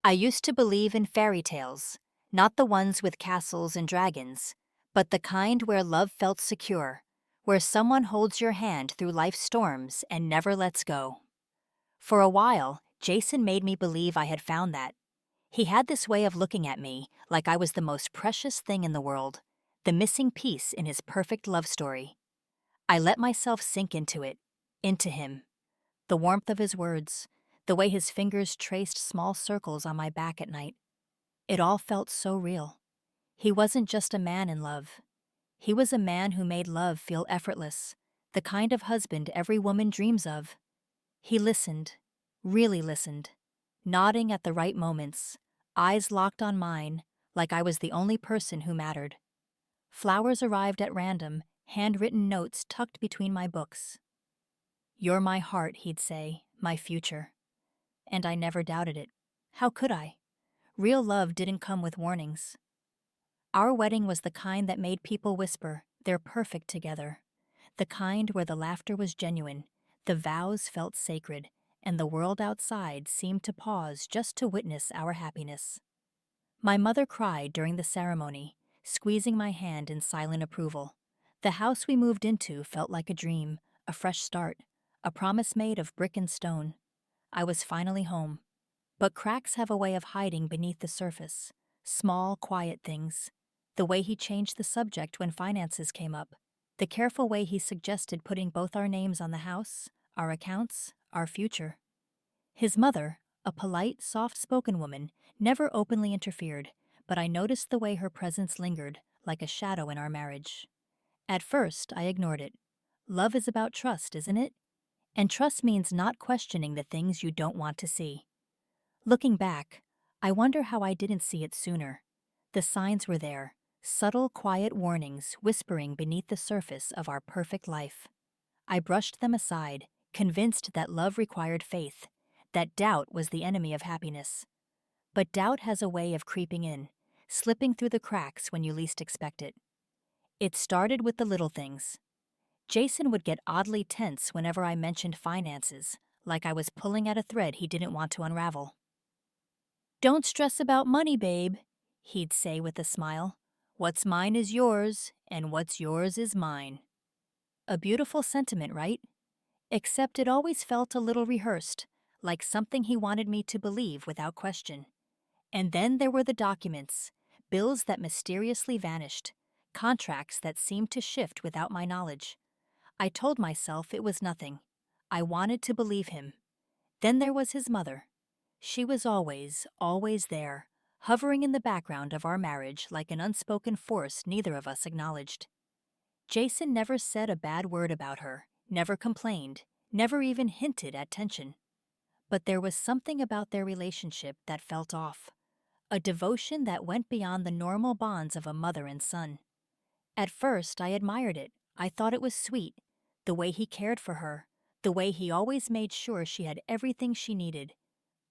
I used to believe in fairy tales, not the ones with castles and dragons, but the kind where love felt secure, where someone holds your hand through life's storms and never lets go. For a while, Jason made me believe I had found that. He had this way of looking at me like I was the most precious thing in the world, the missing piece in his perfect love story. I let myself sink into it, into him. The warmth of his words, the way his fingers traced small circles on my back at night. It all felt so real. He wasn't just a man in love. He was a man who made love feel effortless, the kind of husband every woman dreams of. He listened, really listened, nodding at the right moments, eyes locked on mine, like I was the only person who mattered. Flowers arrived at random, handwritten notes tucked between my books. "You're my heart," he'd say, "my future." And I never doubted it. How could I? Real love didn't come with warnings. Our wedding was the kind that made people whisper, "They're perfect together." The kind where the laughter was genuine, the vows felt sacred, and the world outside seemed to pause just to witness our happiness. My mother cried during the ceremony, squeezing my hand in silent approval. The house we moved into felt like a dream, a fresh start, a promise made of brick and stone. I was finally home. But cracks have a way of hiding beneath the surface. Small, quiet things. The way he changed the subject when finances came up. The careful way he suggested putting both our names on the house, our accounts, our future. His mother, a polite, soft-spoken woman, never openly interfered, but I noticed the way her presence lingered, like a shadow in our marriage. At first, I ignored it. Love is about trust, isn't it? And trust means not questioning the things you don't want to see. Looking back, I wonder how I didn't see it sooner. The signs were there, subtle, quiet warnings whispering beneath the surface of our perfect life. I brushed them aside, convinced that love required faith, that doubt was the enemy of happiness. But doubt has a way of creeping in, slipping through the cracks when you least expect it. It started with the little things. Jason would get oddly tense whenever I mentioned finances, like I was pulling at a thread he didn't want to unravel. "Don't stress about money, babe," he'd say with a smile. "What's mine is yours, and what's yours is mine." A beautiful sentiment, right? Except it always felt a little rehearsed, like something he wanted me to believe without question. And then there were the documents, bills that mysteriously vanished, contracts that seemed to shift without my knowledge. I told myself it was nothing. I wanted to believe him. Then there was his mother. She was always, always there, hovering in the background of our marriage like an unspoken force neither of us acknowledged. Jason never said a bad word about her, never complained, never even hinted at tension. But there was something about their relationship that felt off, a devotion that went beyond the normal bonds of a mother and son. At first, I admired it. I thought it was sweet, the way he cared for her, the way he always made sure she had everything she needed.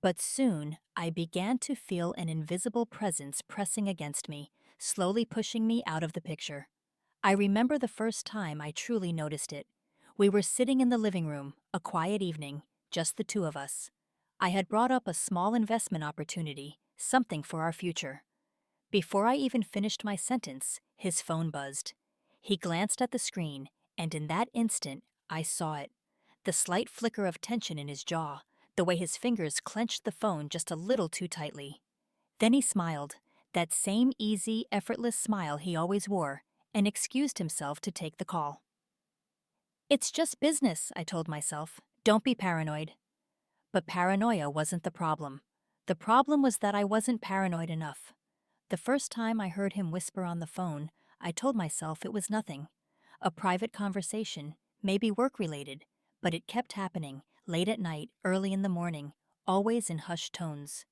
But soon, I began to feel an invisible presence pressing against me, slowly pushing me out of the picture. I remember the first time I truly noticed it. We were sitting in the living room, a quiet evening, just the two of us. I had brought up a small investment opportunity, something for our future. Before I even finished my sentence, his phone buzzed. He glanced at the screen, and in that instant, I saw it. The slight flicker of tension in his jaw, the way his fingers clenched the phone just a little too tightly. Then he smiled, that same easy, effortless smile he always wore, and excused himself to take the call. "It's just business," I told myself. "Don't be paranoid." But paranoia wasn't the problem. The problem was that I wasn't paranoid enough. The first time I heard him whisper on the phone, I told myself it was nothing. A private conversation, maybe work-related, but it kept happening, late at night, early in the morning, always in hushed tones.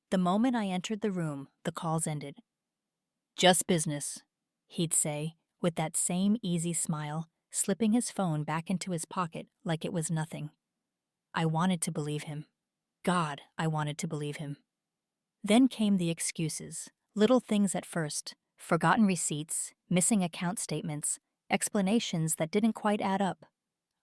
The moment I entered the room, the calls ended. "Just business," he'd say, with that same easy smile, slipping his phone back into his pocket like it was nothing. I wanted to believe him. God, I wanted to believe him. Then came the excuses, little things at first, forgotten receipts, missing account statements, explanations that didn't quite add up.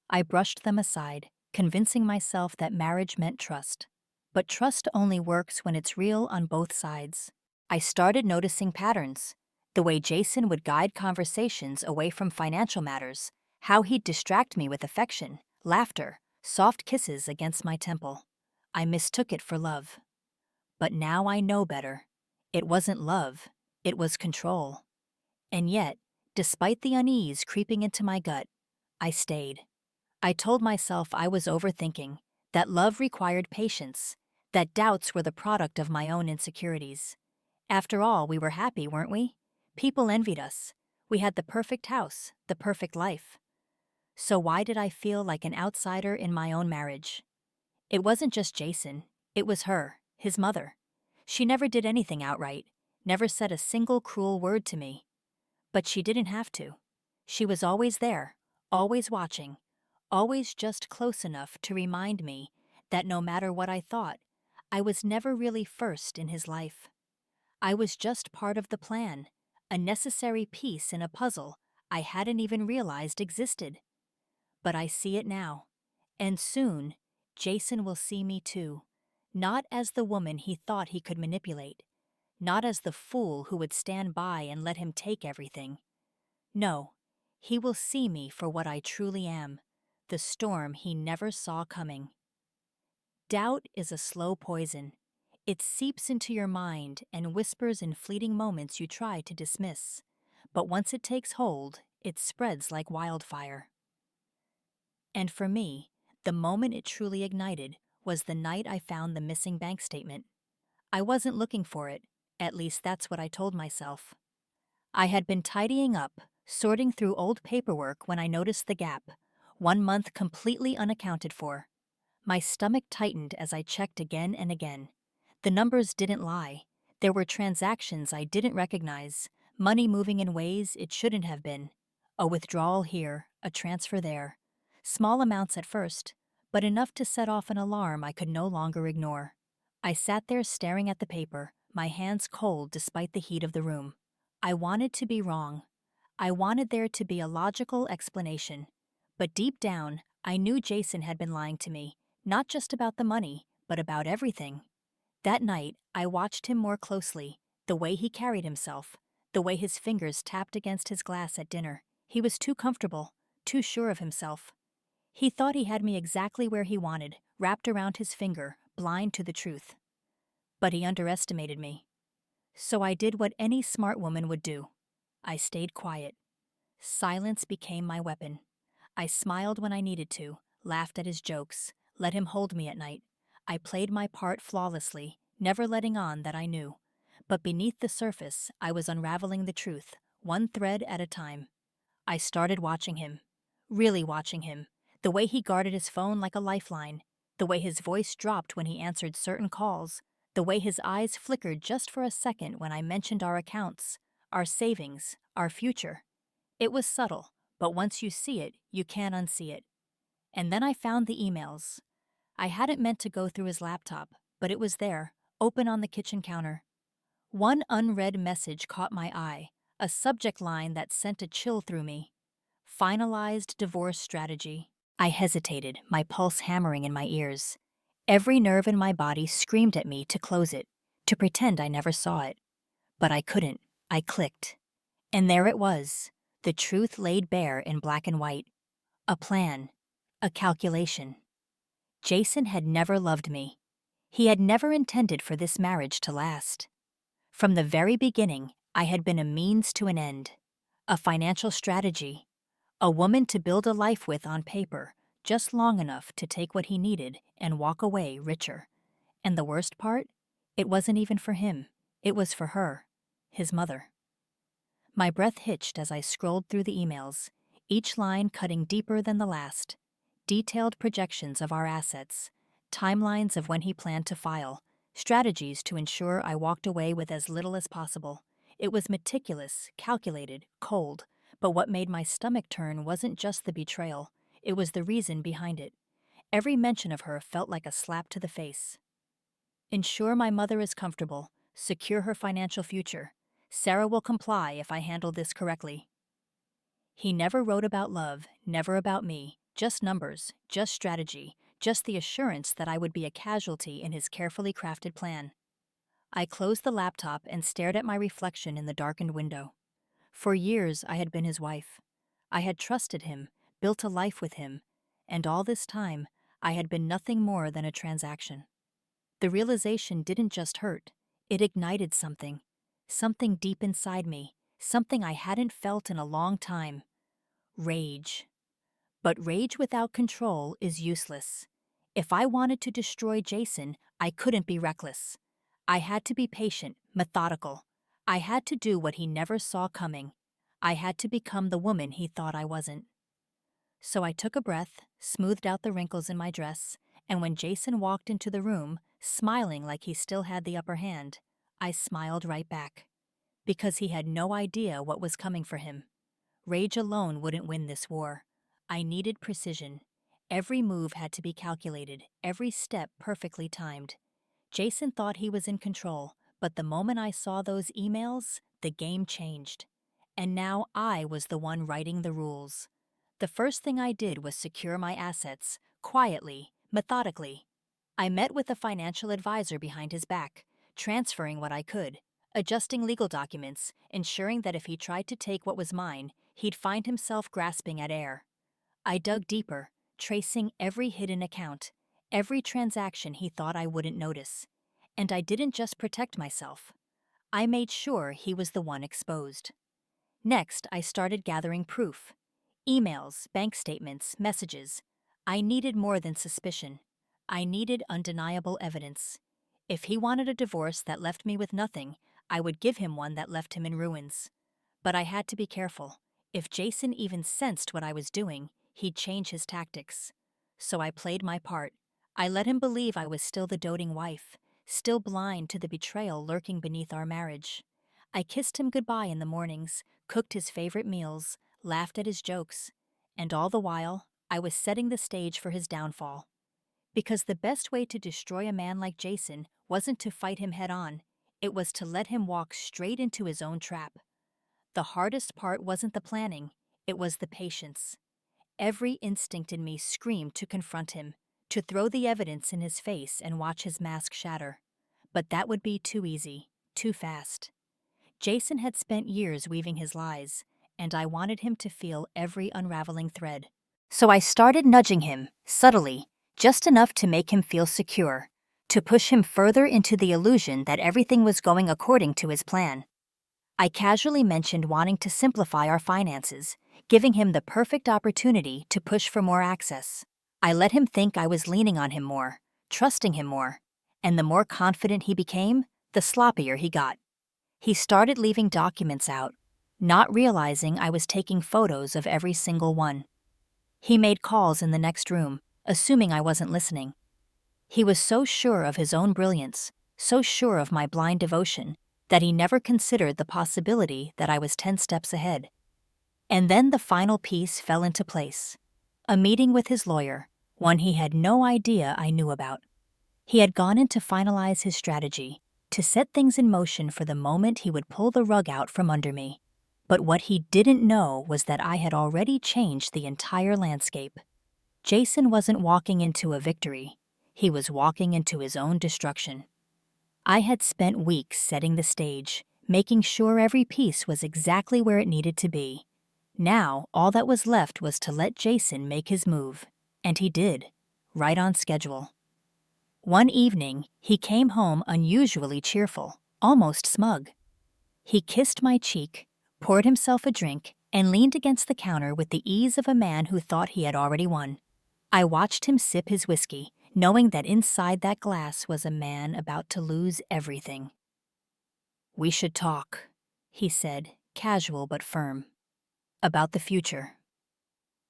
I brushed them aside, convincing myself that marriage meant trust. But trust only works when it's real on both sides. I started noticing patterns. The way Jason would guide conversations away from financial matters, how he'd distract me with affection, laughter, soft kisses against my temple. I mistook it for love. But now I know better. It wasn't love, it was control. And yet, despite the unease creeping into my gut, I stayed. I told myself I was overthinking, that love required patience, that doubts were the product of my own insecurities. After all, we were happy, weren't we? People envied us. We had the perfect house, the perfect life. So why did I feel like an outsider in my own marriage? It wasn't just Jason, it was her, his mother. She never did anything outright, never said a single cruel word to me. But she didn't have to. She was always there, always watching, always just close enough to remind me that no matter what I thought, I was never really first in his life. I was just part of the plan, a necessary piece in a puzzle I hadn't even realized existed. But I see it now. And soon, Jason will see me too. Not as the woman he thought he could manipulate. Not as the fool who would stand by and let him take everything. No, he will see me for what I truly am, the storm he never saw coming. Doubt is a slow poison. It seeps into your mind and whispers in fleeting moments you try to dismiss. But once it takes hold, it spreads like wildfire. And for me, the moment it truly ignited was the night I found the missing bank statement. I wasn't looking for it, at least that's what I told myself. I had been tidying up, sorting through old paperwork when I noticed the gap, 1 month completely unaccounted for. My stomach tightened as I checked again and again. The numbers didn't lie. There were transactions I didn't recognize, money moving in ways it shouldn't have been. A withdrawal here, a transfer there. Small amounts at first, but enough to set off an alarm I could no longer ignore. I sat there staring at the paper, my hands cold despite the heat of the room. I wanted to be wrong. I wanted there to be a logical explanation. But deep down, I knew Jason had been lying to me, not just about the money, but about everything. That night, I watched him more closely, the way he carried himself, the way his fingers tapped against his glass at dinner. He was too comfortable, too sure of himself. He thought he had me exactly where he wanted, wrapped around his finger, blind to the truth. But he underestimated me. So I did what any smart woman would do. I stayed quiet. Silence became my weapon. I smiled when I needed to, laughed at his jokes, let him hold me at night. I played my part flawlessly, never letting on that I knew. But beneath the surface, I was unraveling the truth, one thread at a time. I started watching him. Really watching him. The way he guarded his phone like a lifeline. The way his voice dropped when he answered certain calls. The way his eyes flickered just for a second when I mentioned our accounts, our savings, our future. It was subtle, but once you see it, you can't unsee it. And then I found the emails. I hadn't meant to go through his laptop, but it was there, open on the kitchen counter. One unread message caught my eye, a subject line that sent a chill through me. Finalized divorce strategy. I hesitated, my pulse hammering in my ears. Every nerve in my body screamed at me to close it, to pretend I never saw it. But I couldn't. I clicked. And there it was, the truth laid bare in black and white. A plan. A calculation. Jason had never loved me. He had never intended for this marriage to last. From the very beginning, I had been a means to an end. A financial strategy. A woman to build a life with on paper, just long enough to take what he needed and walk away richer. And the worst part? It wasn't even for him. It was for her, his mother. My breath hitched as I scrolled through the emails, each line cutting deeper than the last. Detailed projections of our assets, timelines of when he planned to file, strategies to ensure I walked away with as little as possible. It was meticulous, calculated, cold, but what made my stomach turn wasn't just the betrayal, it was the reason behind it. Every mention of her felt like a slap to the face. Ensure my mother is comfortable, secure her financial future. Sarah will comply if I handle this correctly. He never wrote about love, never about me, just numbers, just strategy, just the assurance that I would be a casualty in his carefully crafted plan. I closed the laptop and stared at my reflection in the darkened window. For years, I had been his wife. I had trusted him, built a life with him, and all this time, I had been nothing more than a transaction. The realization didn't just hurt, it ignited something. Something deep inside me, something I hadn't felt in a long time. Rage. But rage without control is useless. If I wanted to destroy Jason, I couldn't be reckless. I had to be patient, methodical. I had to do what he never saw coming. I had to become the woman he thought I wasn't. So I took a breath, smoothed out the wrinkles in my dress, and when Jason walked into the room, smiling like he still had the upper hand, I smiled right back. Because he had no idea what was coming for him. Rage alone wouldn't win this war. I needed precision. Every move had to be calculated, every step perfectly timed. Jason thought he was in control, but the moment I saw those emails, the game changed. And now I was the one writing the rules. The first thing I did was secure my assets, quietly, methodically. I met with a financial advisor behind his back, transferring what I could, adjusting legal documents, ensuring that if he tried to take what was mine, he'd find himself grasping at air. I dug deeper, tracing every hidden account, every transaction he thought I wouldn't notice. And I didn't just protect myself. I made sure he was the one exposed. Next, I started gathering proof. Emails, bank statements, messages. I needed more than suspicion. I needed undeniable evidence. If he wanted a divorce that left me with nothing, I would give him one that left him in ruins. But I had to be careful. If Jason even sensed what I was doing, he'd change his tactics. So I played my part. I let him believe I was still the doting wife, still blind to the betrayal lurking beneath our marriage. I kissed him goodbye in the mornings, cooked his favorite meals, laughed at his jokes, and all the while, I was setting the stage for his downfall. Because the best way to destroy a man like Jason wasn't to fight him head on, it was to let him walk straight into his own trap. The hardest part wasn't the planning, it was the patience. Every instinct in me screamed to confront him, to throw the evidence in his face and watch his mask shatter. But that would be too easy, too fast. Jason had spent years weaving his lies, and I wanted him to feel every unraveling thread. So I started nudging him, subtly, just enough to make him feel secure, to push him further into the illusion that everything was going according to his plan. I casually mentioned wanting to simplify our finances, giving him the perfect opportunity to push for more access. I let him think I was leaning on him more, trusting him more, and the more confident he became, the sloppier he got. He started leaving documents out, not realizing I was taking photos of every single one. He made calls in the next room, assuming I wasn't listening. He was so sure of his own brilliance, so sure of my blind devotion, that he never considered the possibility that I was 10 steps ahead. And then the final piece fell into place. A meeting with his lawyer, one he had no idea I knew about. He had gone in to finalize his strategy, to set things in motion for the moment he would pull the rug out from under me. But what he didn't know was that I had already changed the entire landscape. Jason wasn't walking into a victory. He was walking into his own destruction. I had spent weeks setting the stage, making sure every piece was exactly where it needed to be. Now, all that was left was to let Jason make his move. And he did, right on schedule. One evening, he came home unusually cheerful, almost smug. He kissed my cheek, poured himself a drink, and leaned against the counter with the ease of a man who thought he had already won. I watched him sip his whiskey, knowing that inside that glass was a man about to lose everything. "We should talk," he said, casual but firm. "About the future."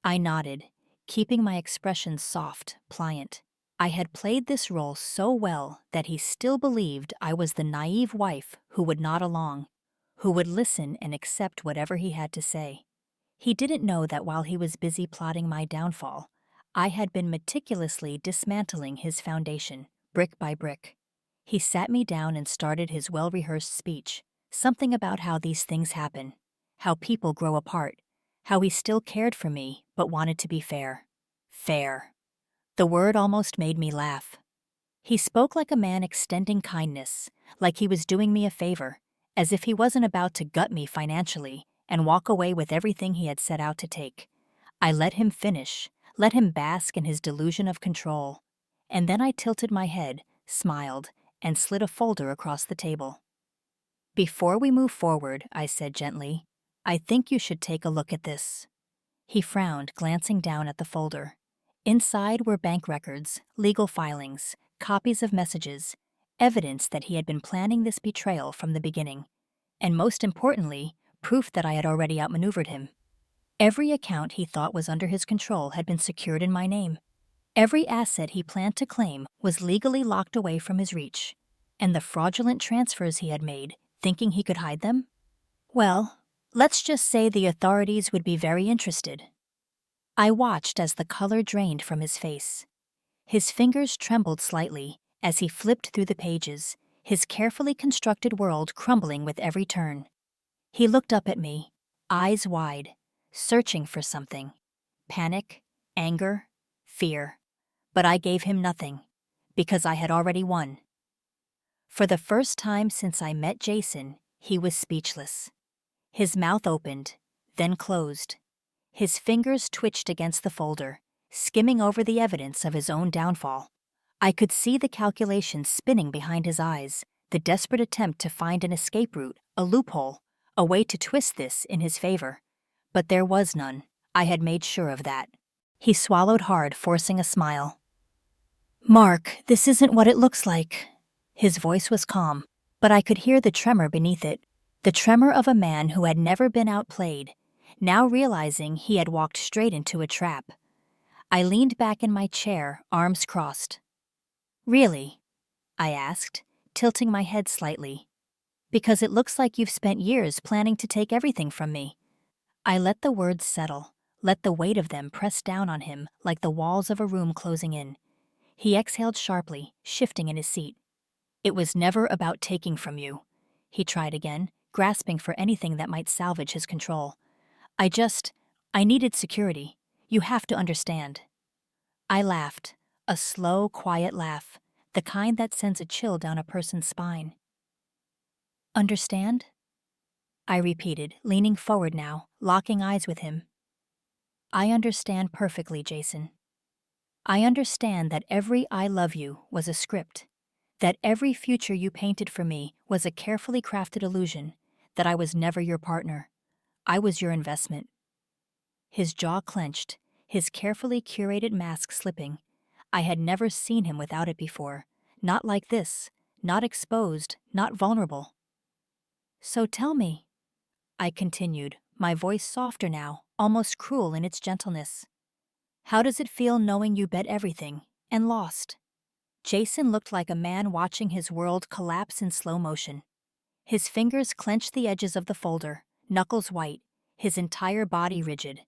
I nodded, keeping my expression soft, pliant. I had played this role so well that he still believed I was the naive wife who would nod along, who would listen and accept whatever he had to say. He didn't know that while he was busy plotting my downfall, I had been meticulously dismantling his foundation, brick by brick. He sat me down and started his well-rehearsed speech, something about how these things happen, how people grow apart, how he still cared for me but wanted to be fair. Fair. The word almost made me laugh. He spoke like a man extending kindness, like he was doing me a favor, as if he wasn't about to gut me financially and walk away with everything he had set out to take. I let him finish, let him bask in his delusion of control. And then I tilted my head, smiled, and slid a folder across the table. Before we move forward, I said gently, I think you should take a look at this. He frowned, glancing down at the folder. Inside were bank records, legal filings, copies of messages, evidence that he had been planning this betrayal from the beginning. And most importantly, proof that I had already outmaneuvered him. Every account he thought was under his control had been secured in my name. Every asset he planned to claim was legally locked away from his reach. And the fraudulent transfers he had made, thinking he could hide them? Well, let's just say the authorities would be very interested. I watched as the color drained from his face. His fingers trembled slightly as he flipped through the pages, his carefully constructed world crumbling with every turn. He looked up at me, eyes wide, searching for something. Panic, anger, fear. But I gave him nothing, because I had already won. For the first time since I met Jason, he was speechless. His mouth opened, then closed. His fingers twitched against the folder, skimming over the evidence of his own downfall. I could see the calculations spinning behind his eyes, the desperate attempt to find an escape route, a loophole, a way to twist this in his favor. But there was none. I had made sure of that. He swallowed hard, forcing a smile. Mark, this isn't what it looks like. His voice was calm, but I could hear the tremor beneath it, the tremor of a man who had never been outplayed, now realizing he had walked straight into a trap. I leaned back in my chair, arms crossed. Really? I asked, tilting my head slightly. Because it looks like you've spent years planning to take everything from me. I let the words settle, let the weight of them press down on him like the walls of a room closing in. He exhaled sharply, shifting in his seat. It was never about taking from you. He tried again, grasping for anything that might salvage his control. I needed security. You have to understand. I laughed, a slow, quiet laugh, the kind that sends a chill down a person's spine. Understand? I repeated, leaning forward now, locking eyes with him. I understand perfectly, Jason. I understand that every I love you was a script, that every future you painted for me was a carefully crafted illusion, that I was never your partner. I was your investment. His jaw clenched, his carefully curated mask slipping. I had never seen him without it before, not like this, not exposed, not vulnerable. So tell me, I continued, my voice softer now, almost cruel in its gentleness. How does it feel knowing you bet everything and lost? Jason looked like a man watching his world collapse in slow motion. His fingers clenched the edges of the folder, knuckles white, his entire body rigid.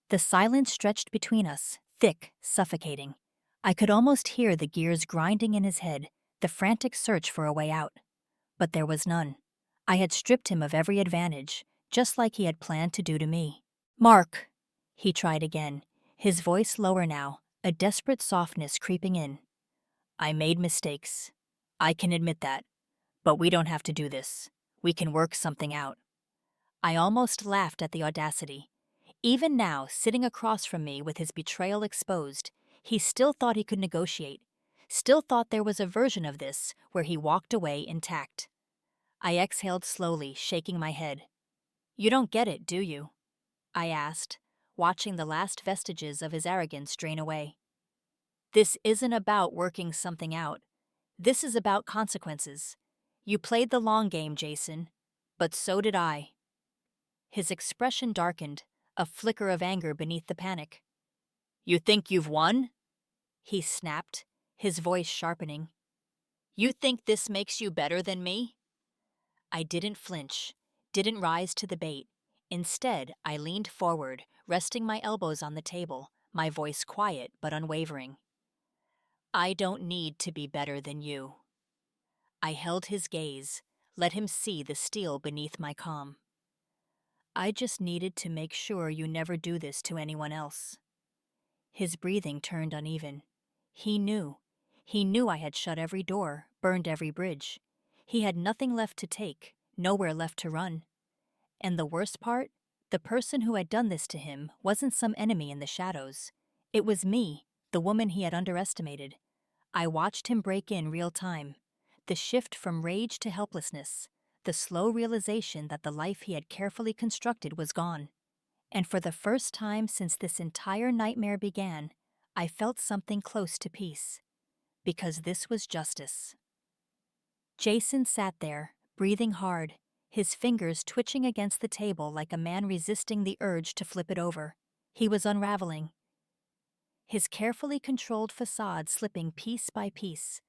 The silence stretched between us, thick, suffocating. I could almost hear the gears grinding in his head, the frantic search for a way out. But there was none. I had stripped him of every advantage, just like he had planned to do to me. Mark, he tried again, his voice lower now, a desperate softness creeping in. I made mistakes. I can admit that. But we don't have to do this. We can work something out. I almost laughed at the audacity. Even now, sitting across from me with his betrayal exposed, he still thought he could negotiate, still thought there was a version of this where he walked away intact. I exhaled slowly, shaking my head. You don't get it, do you? I asked, watching the last vestiges of his arrogance drain away. This isn't about working something out. This is about consequences. You played the long game, Jason, but so did I. His expression darkened, a flicker of anger beneath the panic. You think you've won? He snapped, his voice sharpening. You think this makes you better than me? I didn't flinch, didn't rise to the bait. Instead, I leaned forward, resting my elbows on the table, my voice quiet but unwavering. I don't need to be better than you. I held his gaze, let him see the steel beneath my calm. I just needed to make sure you never do this to anyone else. His breathing turned uneven. He knew. He knew I had shut every door, burned every bridge. He had nothing left to take, nowhere left to run. And the worst part? The person who had done this to him wasn't some enemy in the shadows. It was me, the woman he had underestimated. I watched him break in real time. The shift from rage to helplessness. The slow realization that the life he had carefully constructed was gone. And for the first time since this entire nightmare began, I felt something close to peace. Because this was justice. Jason sat there, breathing hard, his fingers twitching against the table like a man resisting the urge to flip it over. He was unraveling, his carefully controlled facade slipping piece by piece.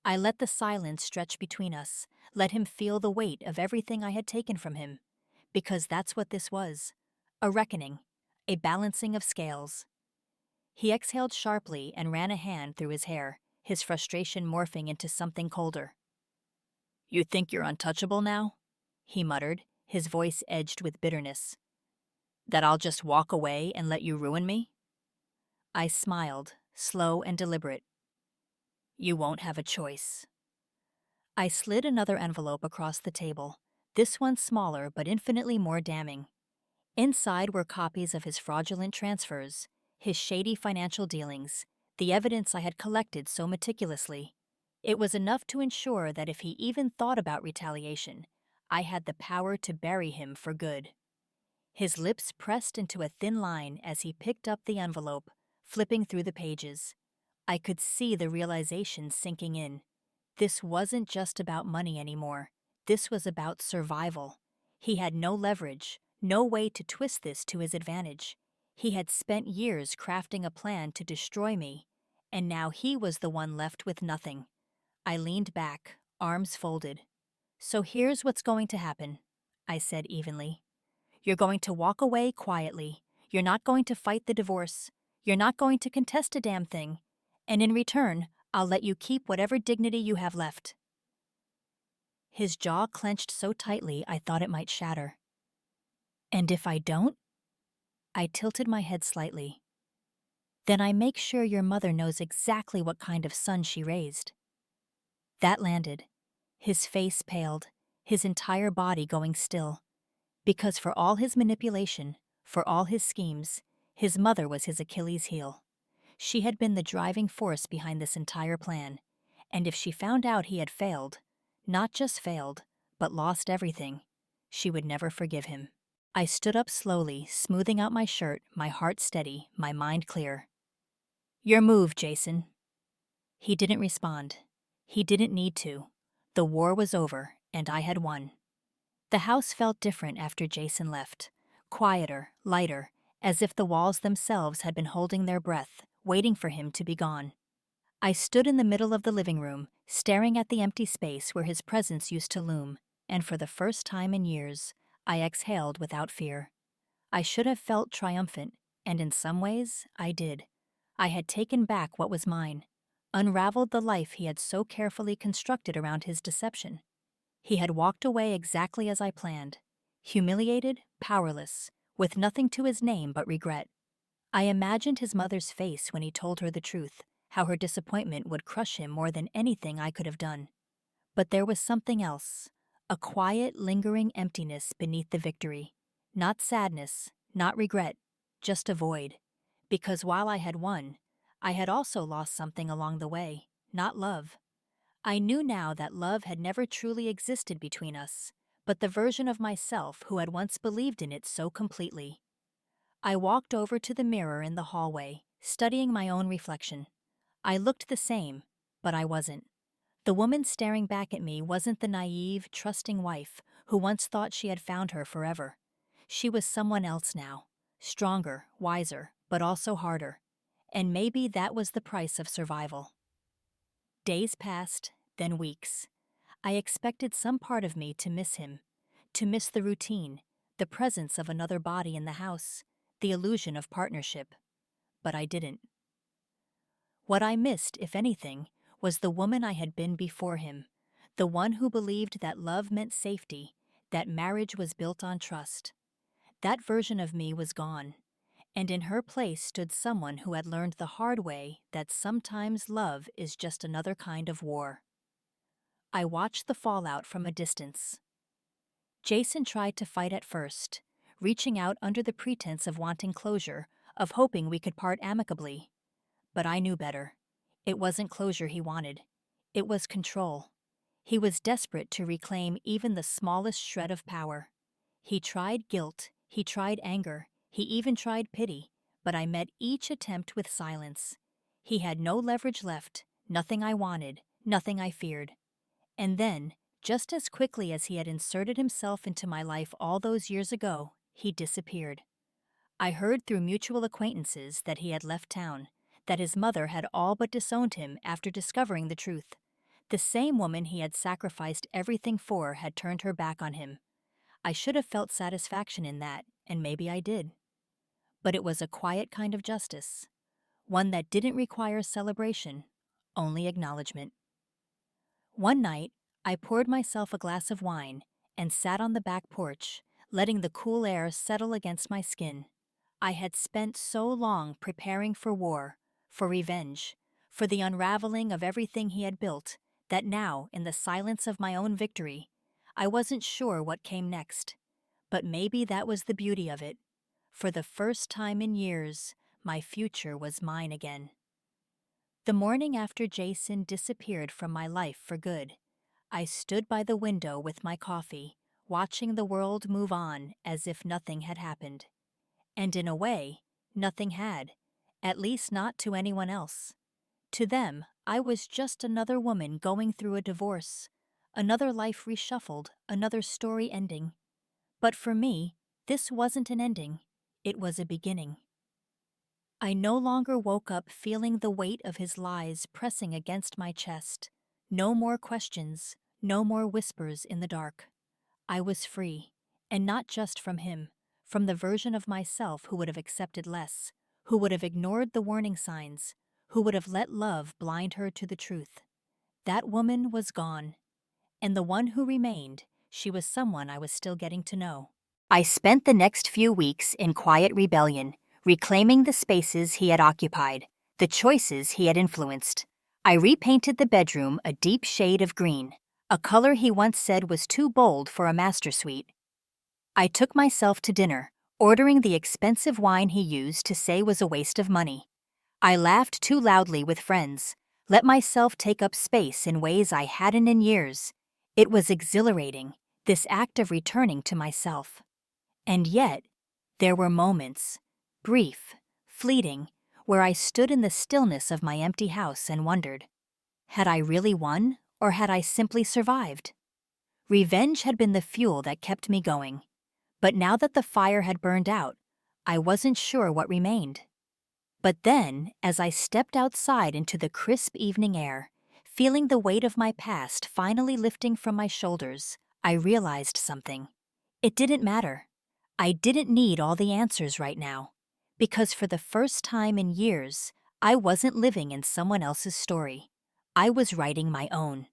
I let the silence stretch between us, let him feel the weight of everything I had taken from him. Because that's what this was. A reckoning. A balancing of scales. He exhaled sharply and ran a hand through his hair, his frustration morphing into something colder. "You think you're untouchable now?" he muttered, his voice edged with bitterness. "That I'll just walk away and let you ruin me?" I smiled, slow and deliberate. "You won't have a choice." I slid another envelope across the table, this one smaller but infinitely more damning. Inside were copies of his fraudulent transfers, his shady financial dealings, the evidence I had collected so meticulously. It was enough to ensure that if he even thought about retaliation, I had the power to bury him for good. His lips pressed into a thin line as he picked up the envelope, flipping through the pages. I could see the realization sinking in. This wasn't just about money anymore. This was about survival. He had no leverage, no way to twist this to his advantage. He had spent years crafting a plan to destroy me, and now he was the one left with nothing. I leaned back, arms folded. "So here's what's going to happen," I said evenly. "You're going to walk away quietly. You're not going to fight the divorce. You're not going to contest a damn thing. And in return, I'll let you keep whatever dignity you have left." His jaw clenched so tightly I thought it might shatter. "And if I don't?" I tilted my head slightly. "Then I make sure your mother knows exactly what kind of son she raised." That landed. His face paled, his entire body going still. Because for all his manipulation, for all his schemes, his mother was his Achilles heel. She had been the driving force behind this entire plan, and if she found out he had failed, not just failed, but lost everything, she would never forgive him. I stood up slowly, smoothing out my shirt, my heart steady, my mind clear. "Your move, Jason." He didn't respond. He didn't need to. The war was over, and I had won. The house felt different after Jason left. Quieter, lighter, as if the walls themselves had been holding their breath, waiting for him to be gone. I stood in the middle of the living room, staring at the empty space where his presence used to loom, and for the first time in years, I exhaled without fear. I should have felt triumphant, and in some ways, I did. I had taken back what was mine, unraveled the life he had so carefully constructed around his deception. He had walked away exactly as I planned, humiliated, powerless, with nothing to his name but regret. I imagined his mother's face when he told her the truth, how her disappointment would crush him more than anything I could have done. But there was something else, a quiet, lingering emptiness beneath the victory. Not sadness, not regret, just a void. Because while I had won, I had also lost something along the way, not love. I knew now that love had never truly existed between us, but the version of myself who had once believed in it so completely. I walked over to the mirror in the hallway, studying my own reflection. I looked the same, but I wasn't. The woman staring back at me wasn't the naive, trusting wife who once thought she had found her forever. She was someone else now, stronger, wiser, but also harder. And maybe that was the price of survival. Days passed, then weeks. I expected some part of me to miss him, to miss the routine, the presence of another body in the house, the illusion of partnership. But I didn't. What I missed, if anything, was the woman I had been before him, the one who believed that love meant safety, that marriage was built on trust. That version of me was gone, and in her place stood someone who had learned the hard way that sometimes love is just another kind of war. I watched the fallout from a distance. Jason tried to fight at first, reaching out under the pretense of wanting closure, of hoping we could part amicably. But I knew better. It wasn't closure he wanted. It was control. He was desperate to reclaim even the smallest shred of power. He tried guilt, he tried anger, he even tried pity, but I met each attempt with silence. He had no leverage left, nothing I wanted, nothing I feared. And then, just as quickly as he had inserted himself into my life all those years ago, he disappeared. I heard through mutual acquaintances that he had left town, that his mother had all but disowned him after discovering the truth. The same woman he had sacrificed everything for had turned her back on him. I should have felt satisfaction in that, and maybe I did. But it was a quiet kind of justice, one that didn't require celebration, only acknowledgement. One night, I poured myself a glass of wine and sat on the back porch, letting the cool air settle against my skin. I had spent so long preparing for war, for revenge, for the unraveling of everything he had built, that now, in the silence of my own victory, I wasn't sure what came next. But maybe that was the beauty of it. For the first time in years, my future was mine again. The morning after Jason disappeared from my life for good, I stood by the window with my coffee, watching the world move on as if nothing had happened. And in a way, nothing had, at least not to anyone else. To them, I was just another woman going through a divorce, another life reshuffled, another story ending. But for me, this wasn't an ending, it was a beginning. I no longer woke up feeling the weight of his lies pressing against my chest. No more questions, no more whispers in the dark. I was free, and not just from him, from the version of myself who would have accepted less, who would have ignored the warning signs, who would have let love blind her to the truth. That woman was gone, and the one who remained, she was someone I was still getting to know. I spent the next few weeks in quiet rebellion, reclaiming the spaces he had occupied, the choices he had influenced. I repainted the bedroom a deep shade of green, a color he once said was too bold for a master suite. I took myself to dinner, ordering the expensive wine he used to say was a waste of money. I laughed too loudly with friends, let myself take up space in ways I hadn't in years. It was exhilarating, this act of returning to myself. And yet, there were moments, brief, fleeting, where I stood in the stillness of my empty house and wondered, had I really won, or had I simply survived? Revenge had been the fuel that kept me going. But now that the fire had burned out, I wasn't sure what remained. But then, as I stepped outside into the crisp evening air, feeling the weight of my past finally lifting from my shoulders, I realized something. It didn't matter. I didn't need all the answers right now, because for the first time in years, I wasn't living in someone else's story. I was writing my own.